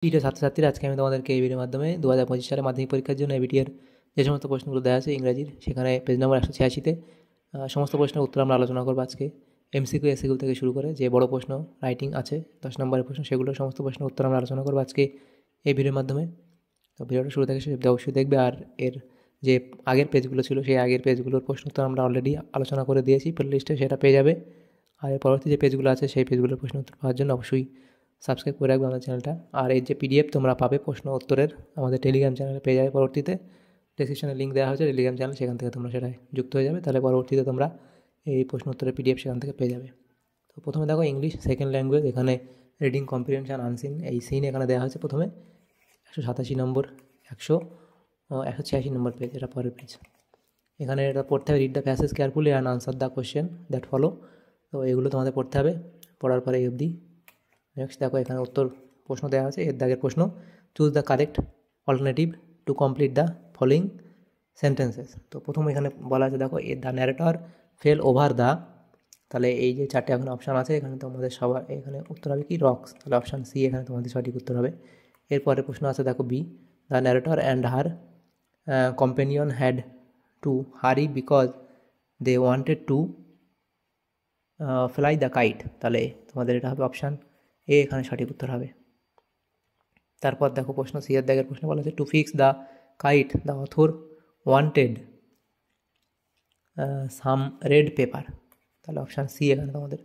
প্রিয় ছাত্রছাত্রীরা, আজকে আমি তোমাদেরকে এই ভিডিওর মাধ্যমে 2025 সালে মাধ্যমিক পরীক্ষার জন্য এবিটি এর যে সমস্ত প্রশ্নগুলো দেওয়া আছে ইংরাজির, সেখানে পেজ নম্বর 186-তে সমস্ত প্রশ্নের উত্তর আমরা আলোচনা করবো আজকে। এমসিকিউ এসিকিউ থেকে শুরু করে যে বড় প্রশ্ন রাইটিং আছে 10 নম্বরের প্রশ্ন, সেগুলো সমস্ত প্রশ্নের উত্তর আমরা আলোচনা করবো আজকে এই ভিডিওর মাধ্যমে। তো ভিডিওটা শুরু থেকে শেষ অবধি অবশ্যই দেখবে। আর এর যে আগের পেজগুলো ছিল, সেই আগের পেজগুলোর প্রশ্ন উত্তর আমরা অলরেডি আলোচনা করে দিয়েছি প্লে লিস্টে, সেটা পেয়ে যাবে। আর এর পরবর্তী যে পেজগুলো আছে সেই পেজগুলোর প্রশ্ন উত্তর পাওয়ার জন্য অবশ্যই সাবস্ক্রাইব করে রাখবে আমাদের চ্যানেলটা। আর এই যে পিডিএফ তোমরা পাবে প্রশ্ন উত্তরের, আমাদের টেলিগ্রাম চ্যানেলে পেয়ে যাবে পরবর্তীতে। ডেসক্রিপশনে লিঙ্ক দেওয়া হয়েছে টেলিগ্রাম চ্যানেল, সেখান থেকে তোমরা সেটাই যুক্ত হয়ে যাবে, তাহলে পরবর্তীতে তোমরা এই প্রশ্ন উত্তরের পিডিএফ সেখান থেকে পেয়ে যাবে। তো প্রথমে দেখো ইংলিশ সেকেন্ড ল্যাঙ্গুয়েজ, এখানে রিডিং কম্প্রিহেনশন আনসিন, এই সিন এখানে দেওয়া হয়েছে প্রথমে 187 নম্বর, 186 নম্বর পেজ, এটা পরের পেজ। এখানে এটা পড়তে হবে, read the passage carefully and answer the question that follow. তো এগুলো তোমাদের পড়তে হবে, পড়ার পরে এই অবধি। নেক্সট দেখো এখানে উত্তর প্রশ্ন দেওয়া আছে, এর দাগের প্রশ্ন, choose the correct alternative to complete the following sentences. তো প্রথম এখানে বলা আছে, দেখো the narrator fail over the, তাহলে এই যে চারটে এখন অপশান আছে, এখানে তোমাদের সবার এখানে উত্তর হবে কি রক্স, তাহলে অপশান সি এখানে তোমাদের সঠিক উত্তর হবে। এরপরে প্রশ্ন আছে দেখো B, the narrator and her companion had to hurry because they wanted to fly the kite, তাহলে তোমাদের এটা হবে অপশান এ এখানে সঠিক উত্তর হবে। তারপর দেখো প্রশ্ন সি এর দাগের প্রশ্ন বলা আছে, to fix the kite the author wanted some red paper, তাহলে অপশান সি এখানে তোমাদের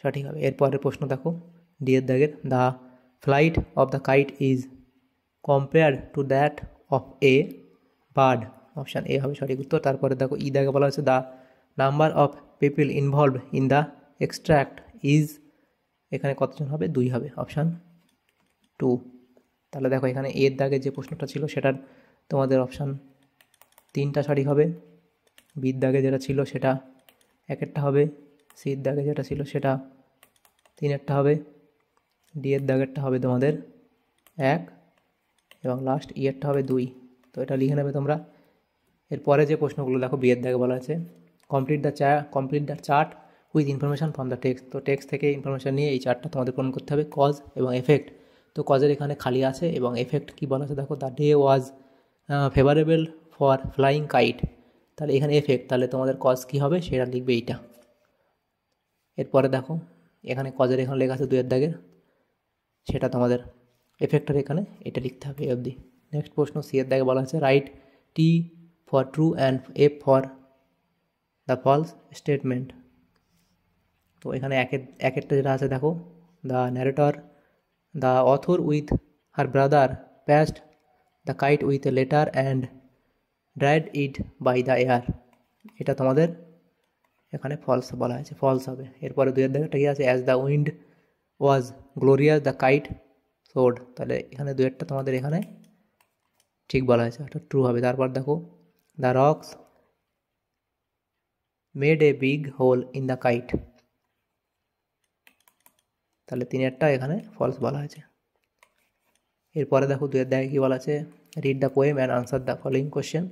সঠিক হবে। এরপরের প্রশ্ন দেখো ডি এর দাগের, the flight of the kite is compared to that of a bird, option A হবে সঠিক উত্তর। তারপরে দেখো ই দাগে বলা হচ্ছে, the number of people involved in the extract is, এখানে কতজন হবে, 2 হবে, অপশান 2। তাহলে দেখো এখানে এর দাগে যে প্রশ্নটা ছিল সেটার তোমাদের অপশান 3টা সঠিক হবে, বির দাগে যেটা ছিল সেটা 1-একটা হবে, সির দাগে যেটা ছিল সেটা 3-একটা হবে, ডি এর দাগেরটা হবে তোমাদের 1, এবং লাস্ট ই এরটা হবে 2। তো এটা লিখে নেবে তোমরা। এরপরে যে প্রশ্নগুলো দেখো বি এর দাগে বলা আছে, complete the chart with information from the text, তো টেক্সট থেকে ইনফরমেশান নিয়ে এই চার্টটা তোমাদের পূরণ করতে হবে। কজ এবং এফেক্ট, তো কজের এখানে খালি আছে, এবং এফেক্ট কী বলা আছে দেখো, the day was favourable for flying kite, তাহলে এখানে এফেক্ট, তাহলে তোমাদের কজ কী হবে সেটা লিখবে এইটা। এরপরে দেখো এখানে কজের এখানে লেখা আছে 2-এর দাগের, সেটা তোমাদের এফেক্টের এখানে এটা লিখতে হবে এই অবধি। নেক্সট প্রশ্ন সি এর দাগে বলা আছে, write T for true and F for the false statement, তো এখানে একটা যেটা আছে দেখো, the narrator the author with her brother paste the kite with a letter and dried it by the air, এটা তোমাদের এখানে ফলস বলা হয়েছে, ফলস হবে। এরপরে 2-এর দাগেরটা কি আছে, as the wind was glorious the kite soared, তাহলে এখানে 2-একটা তোমাদের এখানে ঠিক বলা হয়েছে, অর্থাৎ ট্রু হবে। তারপর দেখো the rocks made a big hole in the kite, তাহলে 3-একটা এখানে ফলস বলা হয়েছে। এরপরে দেখো 2-এর দাগে কী বলা আছে, read the poem and answer the following question,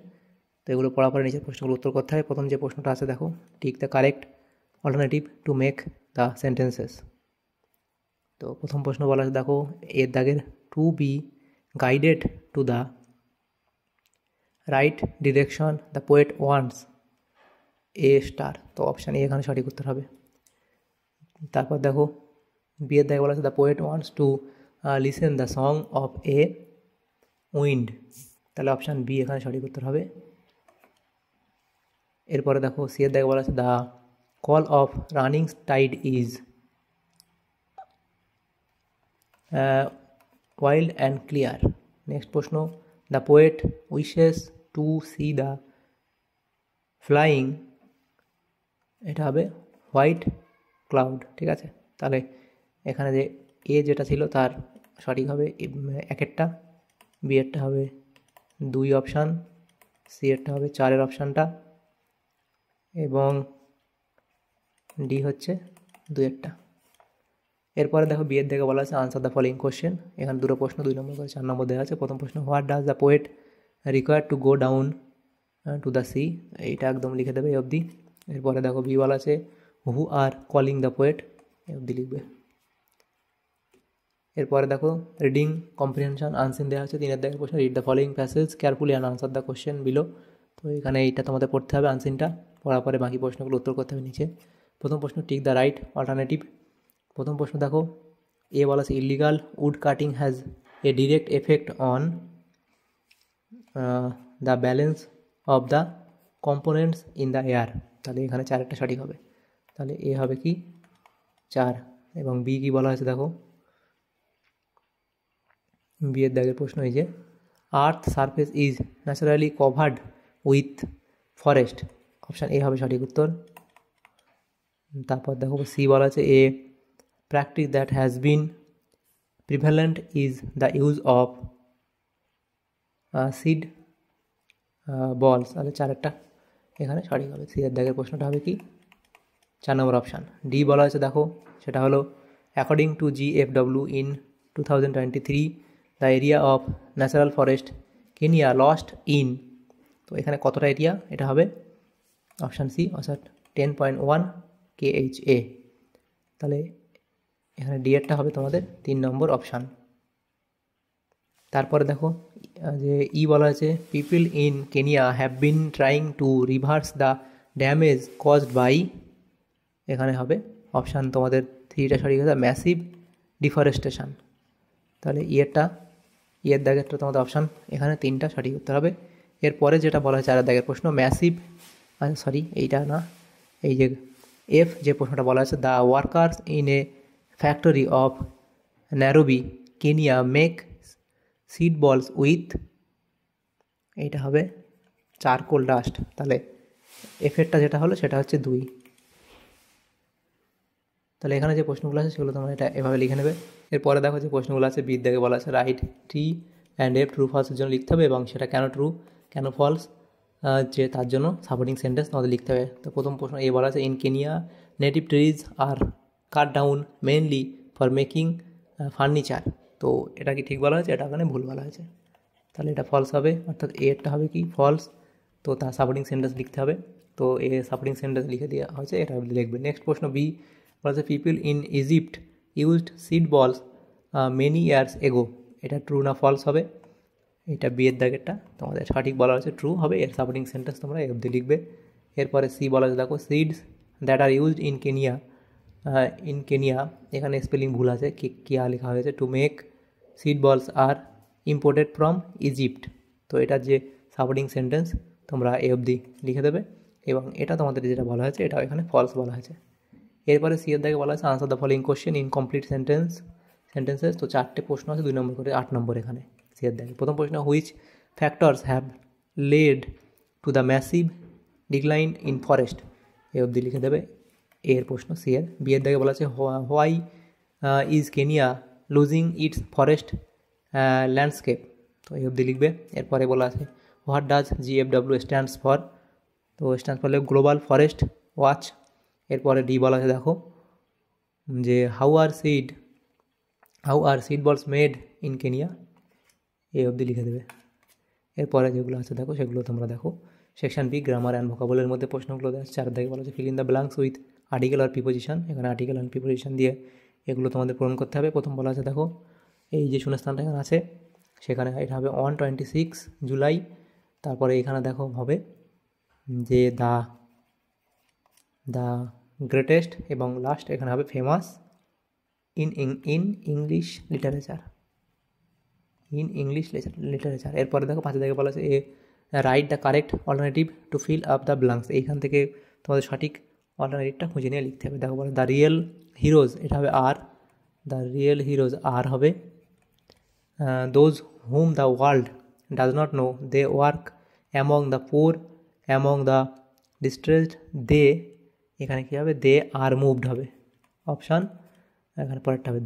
তো এগুলো পড়ার পরে নিচের প্রশ্নগুলো উত্তর করতে হবে। প্রথম যে প্রশ্নটা আছে দেখো, tick the correct alternative to make the sentences, তো প্রথম প্রশ্ন বলা আছে দেখো এর দাগের, to be guided to the right direction the poet wants a star, তো অপশান এ এখানে সঠিক উত্তর হবে। তারপর দেখো বি এর দাগে বলা আছে, the poet wants to listen the song of A wind, তাহলে অপশান বি এখানে সঠিক উত্তর হবে। এরপরে দেখো সি এর দাগে বলা আছে, the call of running tide is wild and clear. Next প্রশ্ন, the poet wishes to see the flying, এটা হবে হোয়াইট ক্লাউড, ঠিক আছে। তাহলে এখানে যে এ যেটা ছিল তার সঠিক হবে 1-একটা, বি এরটা হবে 2 অপশান, সি এরটা হবে 4-এর অপশানটা, এবং ডি হচ্ছে 2-একটা। এরপরে দেখো বি এর থেকে বলা আছে, আনসার দ্য ফলোয়িং কোয়েশ্চেন, এখানে 2টো প্রশ্ন 2 নম্বর করে 4 নম্বর দেওয়া আছে। প্রথম প্রশ্ন, what does the poet require to go down to the sea, এইটা একদম লিখে দেবে এই অবধি। এরপরে দেখো বি বলা আছে, হু আর কলিং দ্য পোয়েট, এই অবধি লিখবে। এরপরে দেখো রিডিং কম্প্রিহেনশন আনসিন দেওয়া হচ্ছে 3 দাগের প্রশ্ন, read the following passage carefully and answer the question below. তো এখানে এইটা তোমাদের পড়তে হবে আনসিনটা, পড়ার পরে বাকি প্রশ্নগুলো উত্তর করতে হবে নিচে। প্রথম প্রশ্ন টিক দ্য রাইট অল্টারনেটিভ। প্রথম প্রশ্ন দেখো এ বলা আছে illegal wood cutting has a direct effect on the balance of the components in the air. তাহলে এখানে 4 সঠিক হবে, তাহলে এ হবে কি 4। এবং বি কি বলা হয়েছে দেখো, বিয়ের দাগের প্রশ্ন এই যে earth surface is naturally covered with forest, option A হবে সঠিক উত্তর। তারপর দেখো সি বলা আছে a practice that has been prevalent is the use of seed balls, তাহলে 4 এখানে সঠিক হবে। সি এর দাগের প্রশ্নটা হবে কি 4 নম্বর অপশান। ডি বলা হয়েছে দেখো সেটা হলো according to GFW in 2023 the area of natural forest Kenya lost in, তো এখানে কতটা এরিয়া, এটা হবে অপশান সি অর্থাৎ 10.1 KHA। তাহলে এখানে ডি এরটা হবে তোমাদের 3 নম্বর অপশান। তারপরে দেখো যে ই বলা আছে people in Kenya have been trying to reverse the damage caused by, এখানে হবে অপশান তোমাদের 3টা সঠিক আছে ম্যাসিভ ডিফরেস্টেশন। তাহলে ইয়ের দাগেরটা তোমাদের অপশান এখানে 3টা সঠিক উত্তর হবে। এরপরে যেটা বলা হয় 4 দাগের প্রশ্ন ম্যাসিভ, সরি এইটা না, এই যে এফ যে প্রশ্নটা বলা আছে the workers in a factory of Nairobi Kenya make seed balls with, এইটা হবে চারকোল ডাস্ট। তাহলে এফেরটা যেটা হলো সেটা হচ্ছে 2। তাহলে এখানে যে প্রশ্নগুলো আছে সেগুলো তোমরা এটা এভাবে লিখে নেবে। এরপরে দেখো যে প্রশ্নগুলো আছে বিদ দাগে বলা আছে write T and F true ফলসের জন্য লিখতে হবে এবং সেটা কেন ট্রু কেন ফলস যে তার জন্য সাপোর্টিং সেন্টেন্স তোমাদের লিখতে হবে। তো প্রথম প্রশ্ন এ বলা আছে in Kenya native trees are cut down mainly for making furniture, তো এটা কি ঠিক বলা হয়েছে, এটা ওখানে ভুল বলা হয়েছে, তাহলে এটা ফলস হবে, অর্থাৎ এরটা হবে কি ফলস। তো তার সাপোর্টিং সেন্টেন্স লিখতে হবে, তো এ সাপোর্টিং সেন্টেন্স লিখে দেওয়া হয়েছে, এটা লিখবে। নেক্সট প্রশ্ন বি বলা আছে people in Egypt used seed বলস মেনি ইয়ার্স এগো, এটা ট্রু না ফলস হবে, এটা বি এর দাগেরটা তোমাদের সঠিক বলা হয়েছে ট্রু হবে, এর সাপোর্টিং সেন্টেন্স তোমরা এ অবধি লিখবে। এরপরে সি বলা আছে দেখো seeds that are used in Kenya, এখানে স্পেলিং ভুল আছে, কিয়া লেখা হয়েছে টু মেক সিড বলস আর ইম্পোর্টেড ফ্রম ইজিপ্ট, তো এটা যে সাপোর্টিং সেন্টেন্স তোমরা এ অবধি লিখে দেবে এবং এটা তোমাদের যেটা বলা হয়েছে এটা এখানে ফলস বলা হয়েছে। এরপরে সি এর দাগে বলা আছে answer the following question in complete sentences, তো 4টে প্রশ্ন আছে 2 নম্বর করে 8 নম্বর এখানে সি এর দাগে। প্রথম প্রশ্ন which factors have led to the massive decline in forest, এ অবধি লিখে দেবে এর প্রশ্ন সি এর। বি এর দাগে বলা আছে why is Kenya losing its forest landscape, তো এই অবধি লিখবে। এরপরে বলা আছে what does GFW stands for, তো stands for global forest watch. এরপরে ডি বলা আছে দেখো যে how are seed balls made in Kenya, এই অবধি লিখে দেবে। এরপরে যেগুলো আছে দেখো সেগুলো তোমরা দেখো। সেকশন বি গ্রামার অ্যান্ড ভোকাবুলারির মধ্যে প্রশ্নগুলো দেওয়া আছে 4 দাগে বলা আছে fill in the blanks with article আর প্রিপোজিশন, এখানে আর্টিকেল অ্যান্ড প্রিপোজিশন দিয়ে এগুলো তোমাদের পূরণ করতে হবে। প্রথম বলা আছে দেখো এই যে শূন্যস্থানটা এখানে আছে সেখানে এটা হবে 126 জুলাই, তারপরে এখানে দেখো হবে যে দ্য গ্রেটেস্ট এবং লাস্ট এখানে হবে ফেমাস ইন ইংলিশ লিটারেচার, এরপরে দেখো 5 দাগে বলা আছে A write the correct alternative to fill up the blanks, এইখান থেকে তোমাদের সঠিক অল্টারনেটিভটা খুঁজে নিয়ে লিখতে হবে। দেখো বলো দ্য রিয়েল হিরোজ, এটা হবে are, the real heroes are হবে those whom the world does not know they work among the poor among the distressed they, এখানে কী হবে দে আর মুভড হবে, অপশান এখানে পরেরটা হবে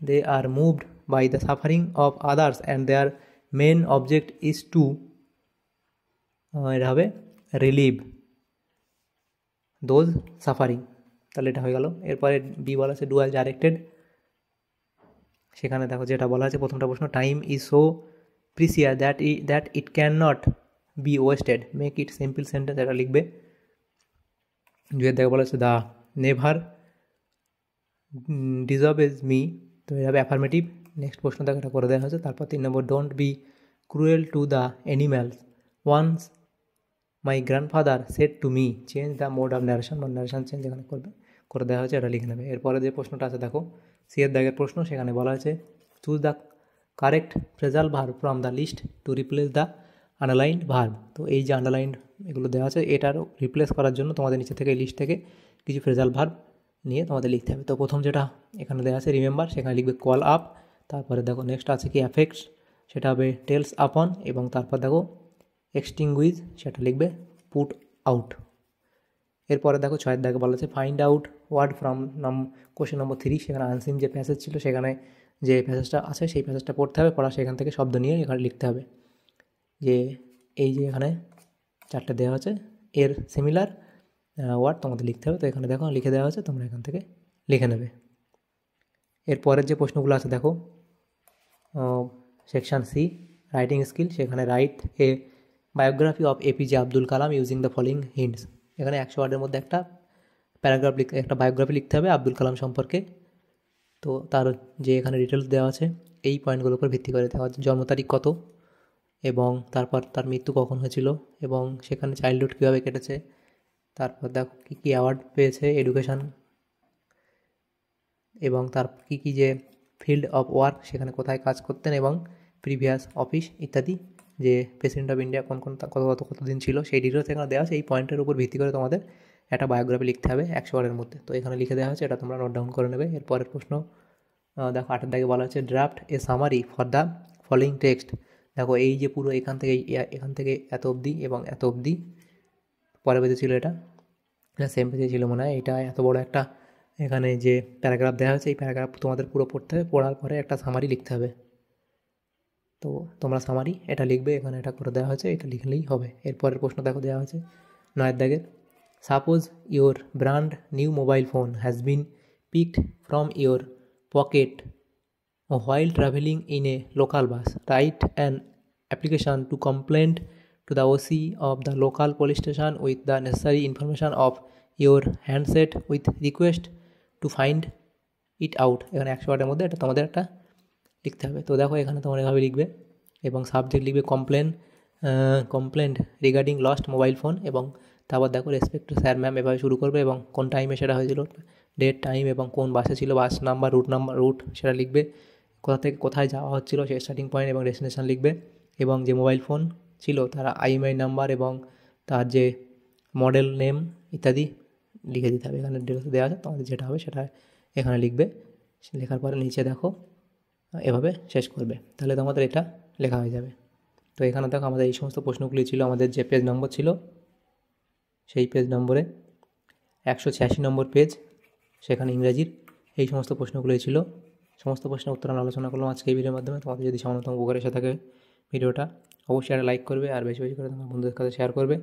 they are moved by the suffering of others and their main object is to এটা হবে relieve those suffering, তাহলে এটা হয়ে গেল। এরপরে বি বলা আছে ডু অ্যাজ ডাইরেক্টেড, সেখানে দেখো যেটা বলা আছে প্রথমটা প্রশ্ন time is so precious that it cannot be wasted make it simple sentence, এটা লিখবে। দুয়ের দেখো বলা আছে দ্য ডিজঅবেজ মি, তো এটা হবে অ্যাফার্মেটিভ। নেক্সট প্রশ্ন দেখো এটা করে দেওয়া হয়েছে। তারপর 3 নম্বর, don't be cruel to the animals once my grandfather said to me, change the mode of narration বা ন্যারেশন চেঞ্জ এখানে করে দেওয়া হয়েছে, এটা লিখে নেবে। এরপরে যে প্রশ্নটা আছে দেখো সিয়ের দাগের প্রশ্ন, সেখানে বলা হয়েছে choose the correct phrasal verb from the list to replace the underlined verb. তো এই যে আন্ডারলাইন্ড এগুলো দেওয়া আছে, এটার রিপ্লেস করার জন্য তোমাদের নিচে থেকে লিস্ট থেকে কিছু ফ্রেজাল ভার্ব নিয়ে তোমাদের লিখতে হবে। তো প্রথম যেটা এখানে দেওয়া আছে রিমেম্বার, সেখানে লিখবে কল আপ। তারপরে দেখো নেক্সট আছে কি অ্যাফেক্টস, সেটা হবে টেলস আপন। এবং তারপর দেখো এক্সটিংগুইজ, সেটা লিখবে পুট আউট। এরপরে দেখো 6 দাগে বলা আছে find out word from question number 3, সেখানে আনসিন যে প্যাসেজ ছিল সেখানে যে প্যাসেজটা আছে সেই প্যাসেজটা পড়তে হবে, পড়া সেখান থেকে শব্দ নিয়ে এখানে লিখতে হবে যে এই যে এখানে 4টে দেওয়া আছে এর সিমিলার ওয়ার্ড তোমাদের লিখতে হবে। তো এখানে দেখো লিখে দেওয়া আছে, তোমরা এখান থেকে লিখে নেবে। এরপরের যে প্রশ্নগুলো আছে দেখো সেকশন সি রাইটিং স্কিল, সেখানে write a biography of APJ Abdul Kalam using the following hints. এখানে 100 ওয়ার্ডের মধ্যে একটা প্যারাগ্রাফ একটা বায়োগ্রাফি লিখতে হবে আব্দুল কালাম সম্পর্কে। তো তার যে এখানে ডিটেলস দেওয়া আছে এই পয়েন্টগুলোর উপর ভিত্তি করে দেওয়া আছে, জন্ম তারিখ কত, এবং তারপর তার মৃত্যু কখন হয়েছিল, এবং সেখানে চাইল্ডহুড কীভাবে কেটেছে, তারপর দেখো কী কী অ্যাওয়ার্ড পেয়েছে এডুকেশান, এবং তার কী কী যে ফিল্ড অফ ওয়ার্ক সেখানে কোথায় কাজ করতেন, এবং প্রিভিয়াস অফিস ইত্যাদি, যে প্রেসিডেন্ট অফ ইন্ডিয়া কতদিন ছিল সেই ডিটেলস এখানে দেওয়া আছে। এই পয়েন্টের উপর ভিত্তি করে তোমাদের একটা বায়োগ্রাফি লিখতে হবে 100 ওয়ার্ডের মধ্যে। তো এখানে লিখে দেওয়া হচ্ছে, এটা তোমরা নোট ডাউন করে নেবে। এরপরের প্রশ্ন দেখো 8 দাগে বলা হচ্ছে draft a summary for the following text. দেখো এই যে পুরো এখান থেকে এত অবধি এবং এত অবধি, পরের পেজে ছিল এটা, সেম পেজে ছিল মনে হয়, এটা এত বড় একটা এখানে যে প্যারাগ্রাফ দেওয়া হয়েছে এই প্যারাগ্রাফ তোমাদের পুরো পড়তে হবে, পড়ার পরে একটা সামারি লিখতে হবে। তো তোমরা সামারি এটা লিখবে, এখানে এটা করে দেওয়া হয়েছে, এটা লিখলেই হবে। এরপরের প্রশ্ন দেখো দেওয়া হয়েছে 9 দাগের, suppose your brand new mobile phone has been picked from your pocket while traveling in a local bus. Write an application to complaint to the OC of the local police station with the necessary information of your handset with request to find it out. এখানে 100 ওয়ার্ডের মধ্যে এটা তোমাদের একটা লিখতে হবে। তো দেখো এখানে তোমরা এভাবে লিখবে, এবং সাবজেক্ট লিখবে complaint regarding lost mobile phone, এবং তারপর দেখো রেসপেক্ট টু স্যার ম্যাম এভাবে শুরু করবে, এবং কোন টাইমে সেটা হয়েছিল, ডেট টাইম, এবং কোন বাসে ছিল, বাস নাম্বার, রুট সেটা লিখবে, কোথা থেকে কোথায় যাওয়া হচ্ছিলো সেই স্টার্টিং পয়েন্ট এবং ডেস্টিনেশন লিখবে, এবং যে মোবাইল ফোন ছিল তার IMEI নাম্বার এবং তার যে মডেল নেম ইত্যাদি লিখে দিতে হবে। এখানে ডিটেলস দেওয়া আছে, তোমাদের যেটা হবে সেটা এখানে লিখবে। লেখার পরে নিচে দেখো এভাবে শেষ করবে, তাহলে তোমাদের এটা লেখা হয়ে যাবে। তো এখানে দেখো আমাদের এই সমস্ত প্রশ্নগুলি ছিল, আমাদের যে পেজ নম্বর ছিল সেই পেজ নম্বরে 186 নম্বর পেজ, সেখানে ইংরাজির এই সমস্ত প্রশ্নগুলোই ছিল। সমস্ত প্রশ্নের উত্তর আমরা আলোচনা করলাম আজকে এই ভিডিওর মাধ্যমে। তোমাদের যদি সামান্যতম উপকার এসে থাকে ভিডিওটা অবশ্যই একটা লাইক করবে, আর বেশি বেশি করে তোমার বন্ধুদের কাছে শেয়ার করবে,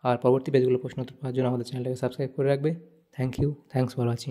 আর পরবর্তী পেজগুলো প্রশ্ন উত্তর পাওয়ার জন্য আমাদের চ্যানেলটাকে সাবস্ক্রাইব করে রাখবে। Thanks for watching.